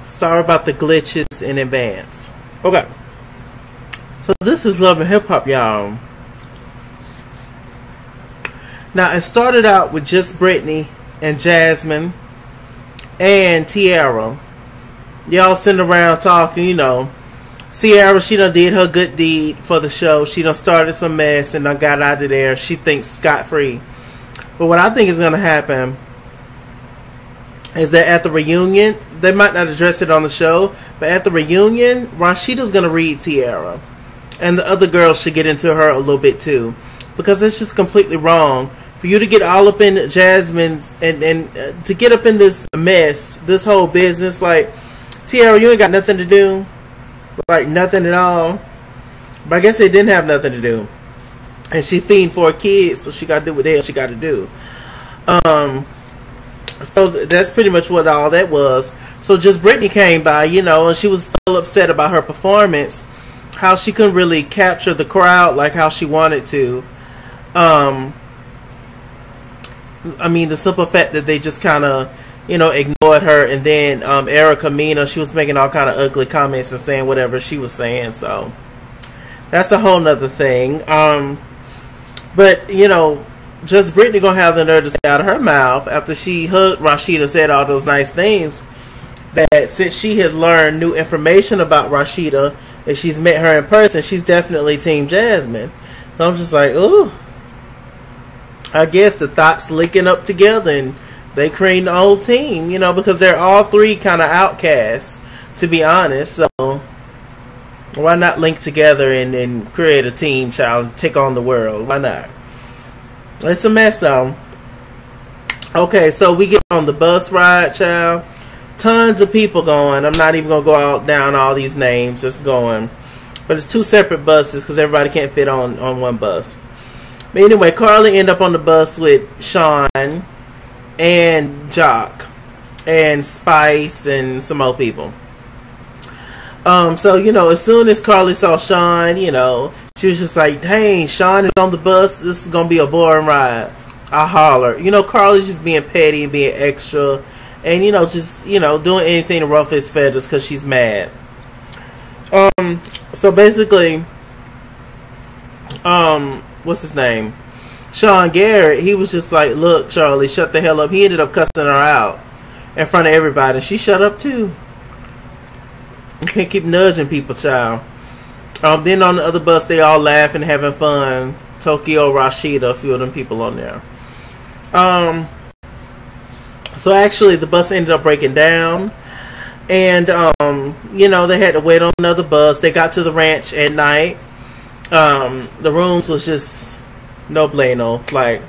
Sorry about the glitches in advance. Okay. So this is Love and Hip Hop, y'all. Now, it started out with just Brittany and Jasmine and Tiara. Y'all sitting around talking, you know. Tiara, she done did her good deed for the show. She done started some mess and done got out of there. She thinks scot-free. But what I think is going to happen is that at the reunion, they might not address it on the show, but at the reunion, Rashida's going to read Tiara. And the other girls should get into her a little bit too. Because it's just completely wrong for you to get all up in Jasmine's and to get up in this mess, this whole business. Like, Tiara, you ain't got nothing to do. Like, nothing at all. But I guess they didn't have nothing to do. And she feeding for a kid, so she got to do what the hell she got to do. So that's pretty much what all that was. So just Brittany came by, you know, and she was still upset about her performance. How she couldn't really capture the crowd like how she wanted to. I mean, the simple fact that they just kind of, you know, ignored her. And then Erica Mena, she was making all kind of ugly comments and saying whatever she was saying. So that's a whole nother thing. But, you know, just Brittany gonna have the nerve to say out of her mouth after she hugged Rashida, said all those nice things, that since she has learned new information about Rashida and she's met her in person, she's definitely Team Jasmine. So I'm just like, ooh. I guess the thoughts linking up together and they creating the whole team, you know, because they're all three kind of outcasts, to be honest. So why not link together and create a team, child, take on the world? Why not? It's a mess, though. Okay, so we get on the bus ride, child. Tons of people going. I'm not even going to go out down all these names. It's going. But it's two separate buses because everybody can't fit on one bus. But anyway, Carly ended up on the bus with Sean and Jock and Spice and some more people. So, you know, as soon as Carly saw Sean, you know, she was just like, dang, Sean is on the bus. This is going to be a boring ride. I holler. You know, Carly's just being petty and being extra. And, you know, just, you know, doing anything to ruffle his feathers because she's mad. So basically, what's his name? Sean Garrett, he was just like, look, Charlie, shut the hell up. He ended up cussing her out in front of everybody. She shut up too. You can't keep nudging people, child. Then on the other bus, they all laughing, having fun. Tokyo, Rashida, a few of them people on there. So actually, the bus ended up breaking down. And, you know, they had to wait on another bus. They got to the ranch at night. The rooms was just no bueno. Like,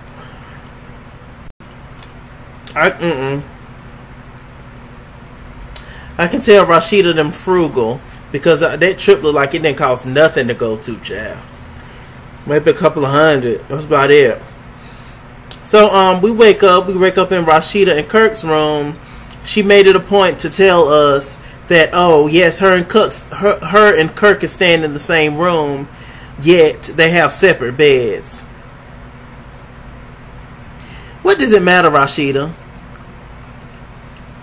I can tell Rashida them frugal because that trip looked like it didn't cost nothing to go to, child. Maybe a couple of $100. That's about it. So we wake up in Rashida and Kirk's room. She made it a point to tell us that, oh yes, her and Kirk is staying in the same room, yet they have separate beds. What does it matter, Rashida?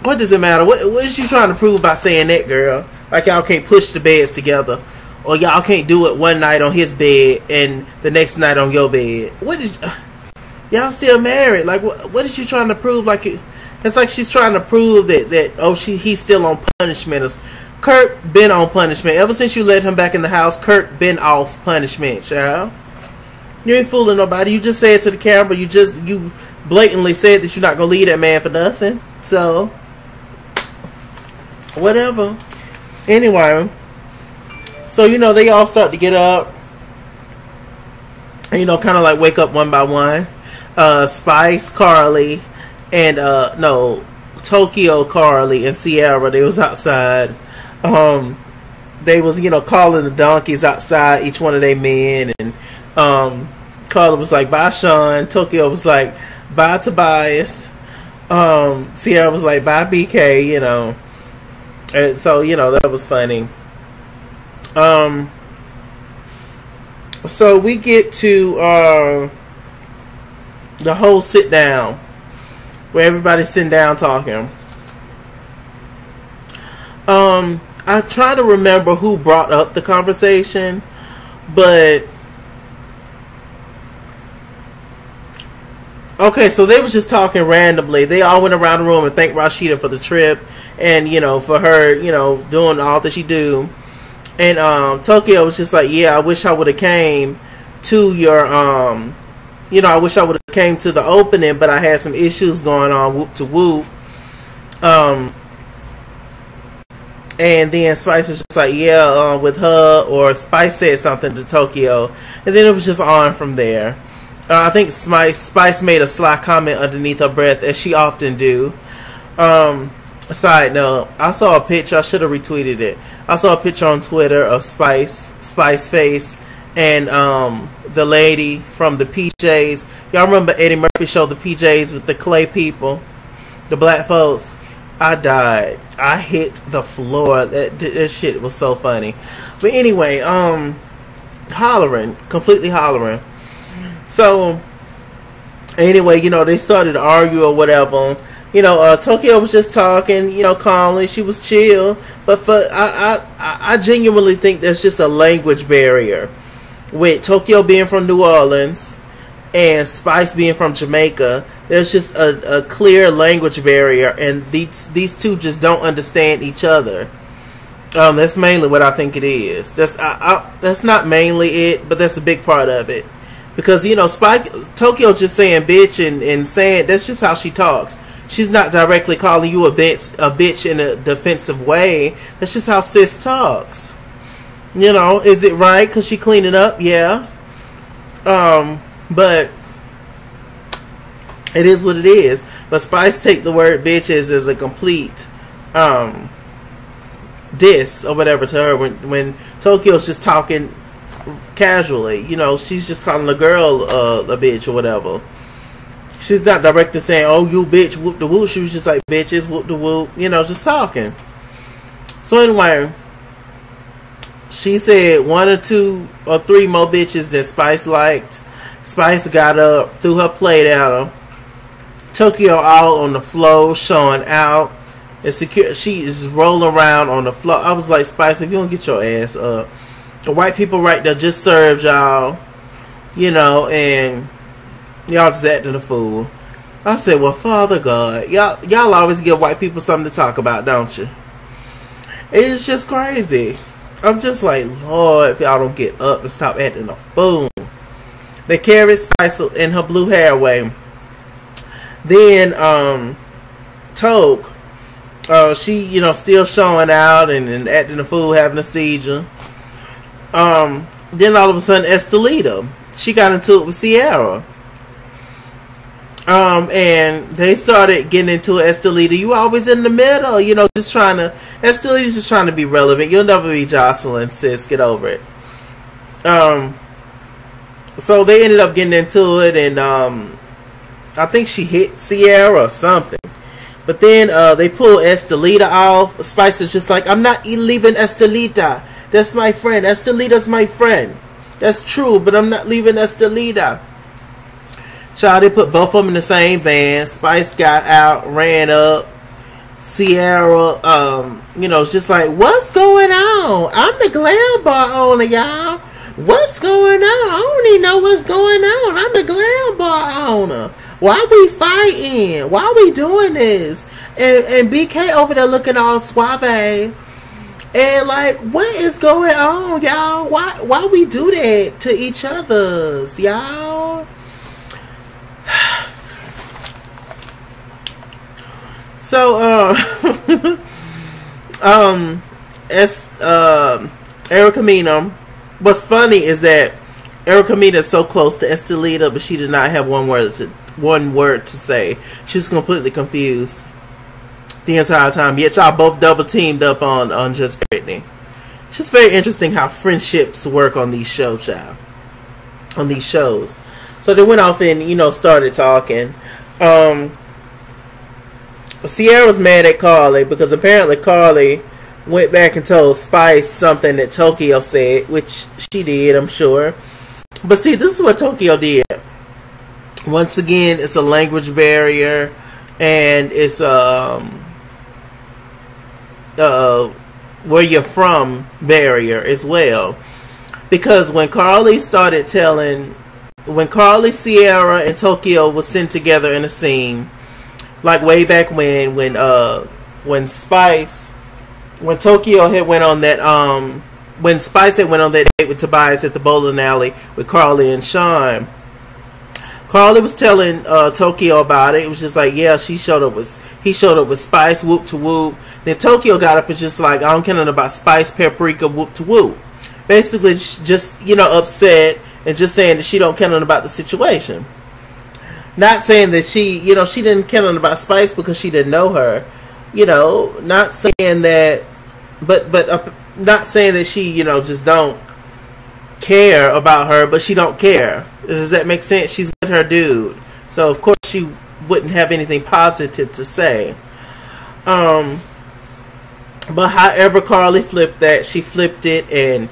What does it matter? What is you trying to prove by saying that, girl? Like y'all can't push the beds together, or y'all can't do it one night on his bed and the next night on your bed. What is y'all still married? Like what is you trying to prove? Like it's like she's trying to prove that he's still on punishment. Kirk been on punishment ever since you let him back in the house. Kirk been off punishment, child. You ain't fooling nobody. You just said to the camera. You blatantly said that you're not gonna leave that man for nothing. So. Whatever. Anyway, so you know they all start to get up, and, you know, kind of like wake up one by one. Spice, Carly, and Tokyo, Carly, and Sierra. They was outside. They was, you know, calling the donkeys outside, each one of their men, and Carly was like, bye Sean. Tokyo was like, bye Tobias. Sierra was like, bye BK. You know. And so, you know, that was funny. So we get to the whole sit down where everybody's sitting down talking. I try to remember who brought up the conversation, but okay, so they was just talking randomly. They all went around the room and thanked Rashida for the trip, and for her, doing all that she do. And Tokyo was just like, yeah, I wish I would have came to your I wish I would have came to the opening, but I had some issues going on. Whoop to whoop. And then Spice was just like, yeah, with her, or Spice said something to Tokyo, and then it was just on from there. I think Spice made a sly comment underneath her breath, as she often do. Side note, I saw a picture, I should have retweeted it. I saw a picture on Twitter of Spice face, and the lady from the PJs. Y'all remember Eddie Murphy showed the PJs with the clay people, the black folks? I died. I hit the floor. That shit was so funny. But anyway, completely hollering. So anyway, they started to argue or whatever. Tokyo was just talking, calmly. She was chill. But I genuinely think there's just a language barrier with Tokyo being from New Orleans and Spice being from Jamaica. There's just a clear language barrier, and these two just don't understand each other. That's mainly what I think it is. That's not mainly it, but that's a big part of it. Because, Tokyo just saying bitch and saying, that's just how she talks. She's not directly calling you a bitch in a defensive way. That's just how sis talks. Is it right because she cleaned it up? Yeah. But it is what it is. But Spice take the word bitches as a complete diss or whatever to her when Tokyo's just talking casually. She's just calling a girl a bitch or whatever. She's not directly saying, oh, you bitch, whoop the whoop. She was just like, bitches, whoop the whoop, just talking. So anyway, she said 1 or 2 or 3 more bitches that Spice liked. Spice got up, threw her plate at her. Tokyo all on the floor, showing out. She is rolling around on the floor. I was like, Spice, if you don't get your ass up. The white people right there just served y'all, and y'all just acting a fool. I said, well, Father God, y'all always give white people something to talk about, don't you? It's just crazy. I'm just like, Lord, if y'all don't get up and stop acting a fool. They carried Spice in her blue hair away. Then, Toke, she, still showing out and acting a fool, having a seizure. Then all of a sudden, Estelita, she got into it with Sierra. And they started getting into it. Estelita, you always in the middle, Estelita's just trying to be relevant. You'll never be Jocelyn, sis. Get over it. So they ended up getting into it, and I think she hit Sierra or something. But then they pulled Estelita off. Spice was just like, I'm not leaving Estelita. That's my friend. Estelita's my friend. That's true, but I'm not leaving Estelita. Child, they put both of them in the same van. Spice got out, ran up. Sierra, was just like, what's going on? I'm the glam bar owner, y'all. What's going on? I don't even know what's going on. I'm the glam bar owner. Why we fighting? Why we doing this? And BK over there looking all suave. And like, what is going on, y'all? Why we do that to each other's, y'all? So, Erica Mena. What's funny is that Erica Mena is so close to Estelita, but she did not have one word to say. She was completely confused the entire time. Yet y'all both double teamed up on Just Brittany. It's just very interesting how friendships work on these shows, child. On these shows. So they went off and, started talking. Sierra was mad at Carly because apparently Carly went back and told Spice something that Tokyo said, which she did, I'm sure. But see, this is what Tokyo did. Once again, it's a language barrier. and it's where you're from barrier as well. Because when Carly, Sierra, and Tokyo was sent together in a scene, like way back when Tokyo had went on that when Spice had went on that date with Tobias at the bowling alley with Carly and Sean. Carly was telling Tokyo about it. It was just like, yeah, he showed up with Spice, whoop to whoop. Then Tokyo got up and just like, I don't care nothing about Spice, paprika, whoop to whoop. Basically, just upset and just saying that she don't care nothing about the situation. Not saying that she didn't care nothing about Spice because she didn't know her. Not saying that, but not saying that she just don't care about her, but she don't care. Does that make sense? She's with her dude, so of course she wouldn't have anything positive to say. But however Carly flipped that, she flipped it and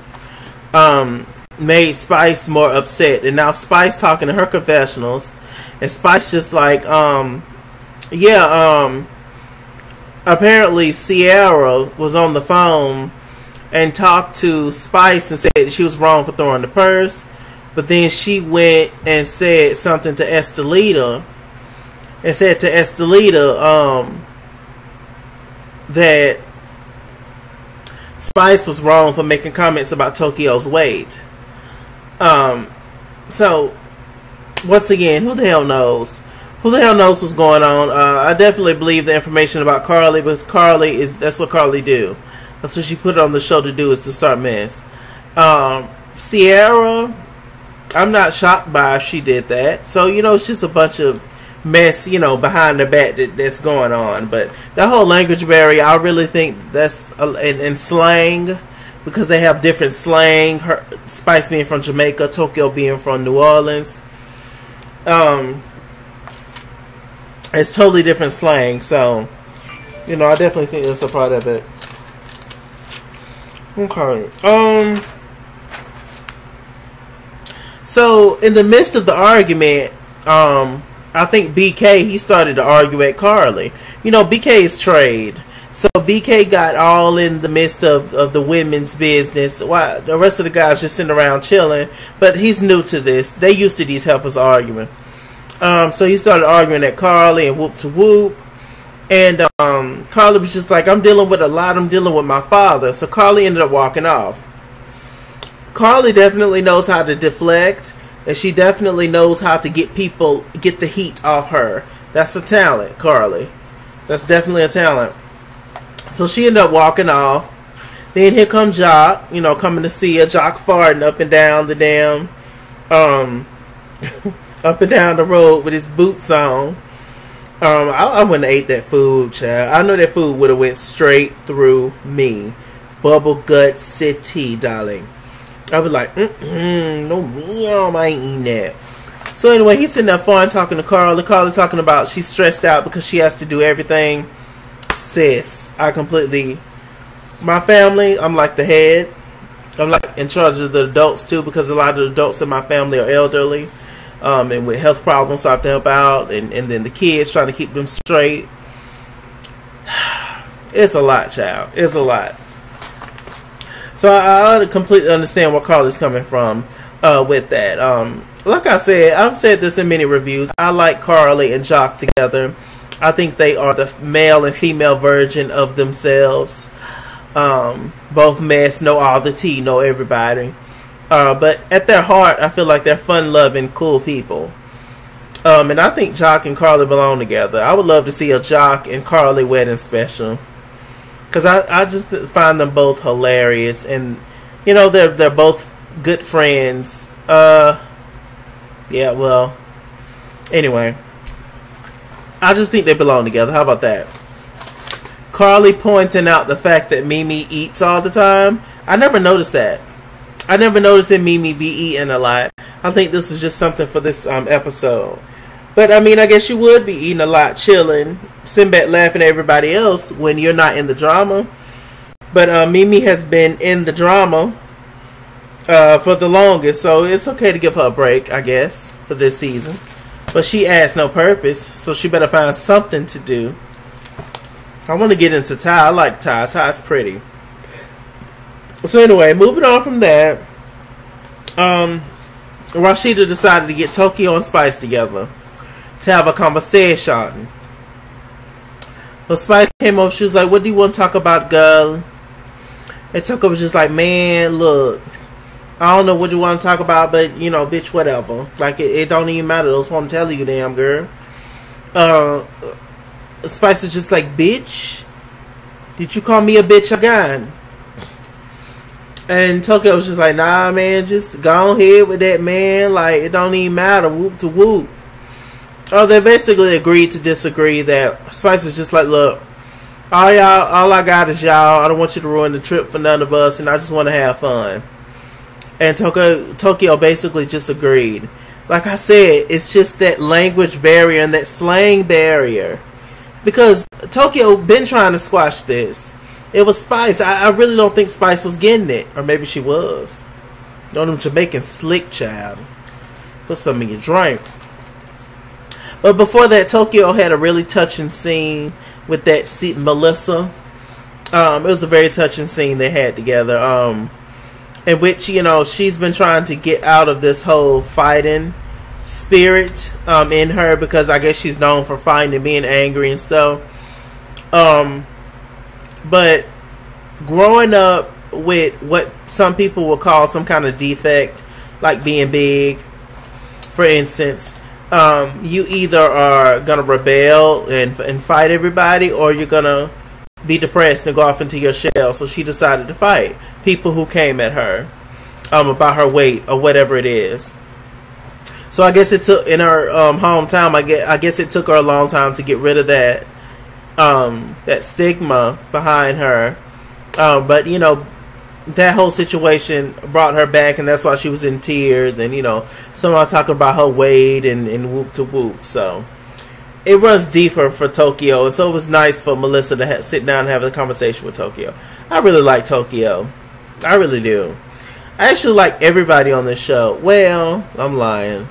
made Spice more upset. And now Spice talking to her confessionals, and Spice just like, apparently Sierra was on the phone and talked to Spice and said that she was wrong for throwing the purse. But then she went and said something to Estelita, and said to Estelita that Spice was wrong for making comments about Tokyo's weight. So once again, who the hell knows? Who the hell knows what's going on? I definitely believe the information about Carly, because that's what Carly do. That's what she put on the show to do, is to start mess. Sierra, I'm not shocked by if she did that. So, it's just a bunch of mess, behind the back that's going on. But that whole language barrier, I really think that's in slang, because they have different slang. Spice being from Jamaica, Tokyo being from New Orleans. It's totally different slang. So, I definitely think that's a part of it. Okay. So in the midst of the argument, I think BK, he started to argue at Carly. BK is trade. So BK got all in the midst of the women's business. While the rest of the guys just sitting around chilling. But he's new to this. They used to these heifers arguing. So he started arguing at Carly and whoop to whoop. And Carly was just like, I'm dealing with a lot. I'm dealing with my father. So Carly ended up walking off. Carly definitely knows how to deflect. And she definitely knows how to get the heat off her. That's a talent, Carly. That's definitely a talent. So she ended up walking off. Then here comes Jock, coming to see her. Jock farting up and down the damn, up and down the road with his boots on. I wouldn't have ate that food, child. I know that food would have went straight through me. Bubble gut city, darling. I was like, no, meow, I ain't eating that. So anyway, he's sitting there fun talking to Carly. Carly talking about she's stressed out because she has to do everything. Sis, my family, I'm like the head. I'm like in charge of the adults too, because a lot of the adults in my family are elderly. And with health problems, so I have to help out. And then the kids, trying to keep them straight. It's a lot, child. It's a lot. So I completely understand where Carly's coming from with that. Like I said, I've said this in many reviews. I like Carly and Jock together. I think they are the male and female version of themselves. Both mess, know all the tea, know everybody. But at their heart, I feel like they're fun-loving, cool people. And I think Jock and Carly belong together. I would love to see a Jock and Carly wedding special. Because I just find them both hilarious. And, they're both good friends. Yeah, well. Anyway. I just think they belong together. How about that? Carly pointing out the fact that Mimi eats all the time. I never noticed that. I never noticed that Mimi be eating a lot. I think this was just something for this episode. But, I mean, I guess you would be eating a lot, chilling, sitting back laughing at everybody else when you're not in the drama. But Mimi has been in the drama for the longest, so it's okay to give her a break, I guess, for this season. But she has no purpose, so she better find something to do. I want to get into Ty. I like Ty. Ty's pretty. So anyway, moving on from that, Rashida decided to get Tokyo and Spice together to have a conversation. But Spice came up, she was like, what do you want to talk about, girl? And Tokyo was just like, man, look, I don't know what you want to talk about, but, you know, bitch, whatever. Like, it don't even matter. That's what I'm telling you, damn girl. Spice was just like, bitch, did you call me a bitch again? And Tokyo was just like, nah, man, just go ahead with that, man. Like, it don't even matter. Whoop to whoop. Oh, they basically agreed to disagree. That Spice was just like, look, all I got is y'all. I don't want you to ruin the trip for none of us, and I just want to have fun. And Tokyo basically just agreed. Like I said, it's just that language barrier and that slang barrier. Because Tokyo been trying to squash this. It was Spice. I really don't think Spice was getting it. Or maybe she was. On them Jamaican slick, child. Put something in your drink. But before that, Tokyo had a really touching scene with that Melissa. It was a very touching scene they had together. In which, you know, she's been trying to get out of this whole fighting spirit in her. Because I guess she's known for fighting and being angry and stuff. But growing up with what some people will call some kind of defect, like being big, for instance, you either are going to rebel and fight everybody, or you're going to be depressed and go off into your shell. So she decided to fight people who came at her about her weight or whatever it is. So I guess it took, in her hometown, I guess it took her a long time to get rid of that stigma behind her, but you know, that whole situation brought her back, and that's why she was in tears, and you know, someone talking about her weight and whoop to whoop. So it runs deeper for Tokyo, and so it was nice for Melissa to sit down and have a conversation with Tokyo. I really like Tokyo. I really do. I actually like everybody on this show. Well, I'm lying.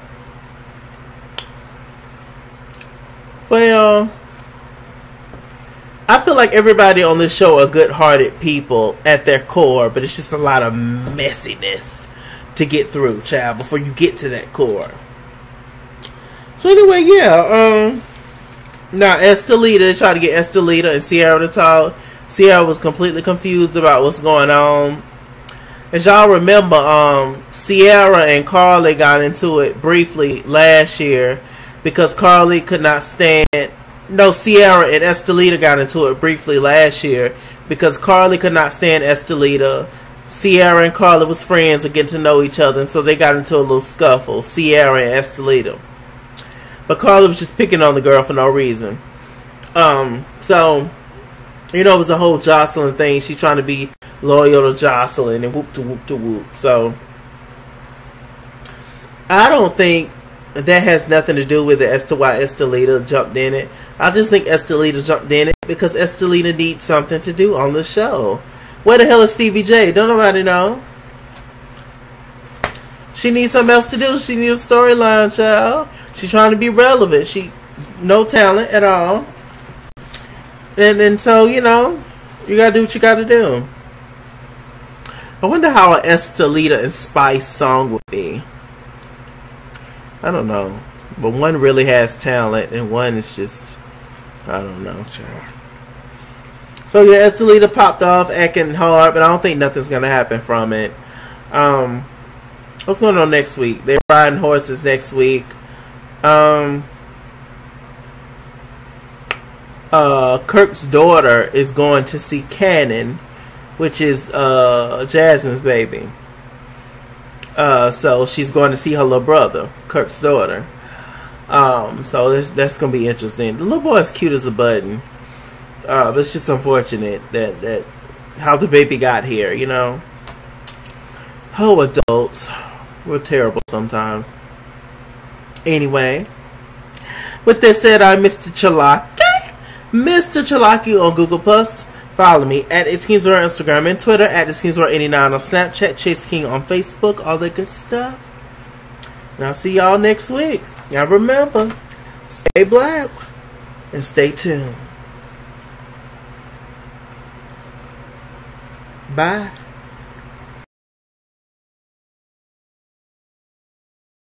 Well, I feel like everybody on this show are good-hearted people at their core, but it's just a lot of messiness to get through, child, before you get to that core. So anyway, yeah. Now, Estelita, they tried to get Estelita and Sierra to talk. Sierra was completely confused about what's going on. As y'all remember, Sierra and Carly got into it briefly last year because Carly could not stand... No, Sierra and Estelita got into it briefly last year because Carly could not stand Estelita. Sierra and Carly was friends and getting to know each other, and so they got into a little scuffle, Sierra and Estelita. But Carly was just picking on the girl for no reason. So, you know, it was the whole Jocelyn thing. She trying to be loyal to Jocelyn and whoop to whoop to whoop. So, I don't think that has nothing to do with it as to why Estelita jumped in it. I just think Estelita jumped in it because Estelita needs something to do on the show. Where the hell is Stevie J? Don't nobody know. She needs something else to do. She needs a storyline, child. She's trying to be relevant. She no talent at all. And so, you know, you gotta do what you gotta do. I wonder how an Estelita and Spice song would be. I don't know. But one really has talent and one is just, I don't know, child. So yeah, Estelita popped off acting hard, but I don't think nothing's gonna happen from it. What's going on next week? They're riding horses next week. Kirk's daughter is going to see Cannon, which is Jasmine's baby. So she's going to see her little brother, Kirk's daughter. So that's going to be interesting. The little boy is cute as a button. But it's just unfortunate that how the baby got here, you know. Oh, adults. We're terrible sometimes. Anyway. With that said, I'm Mr. Chalaki. Mr. Chalaki on Google+. Follow me at ItsKingsWorld on Instagram and Twitter, at ItsKingsWorld89 on Snapchat, Chase King on Facebook, all that good stuff. And I'll see y'all next week. Now remember, stay black and stay tuned. Bye.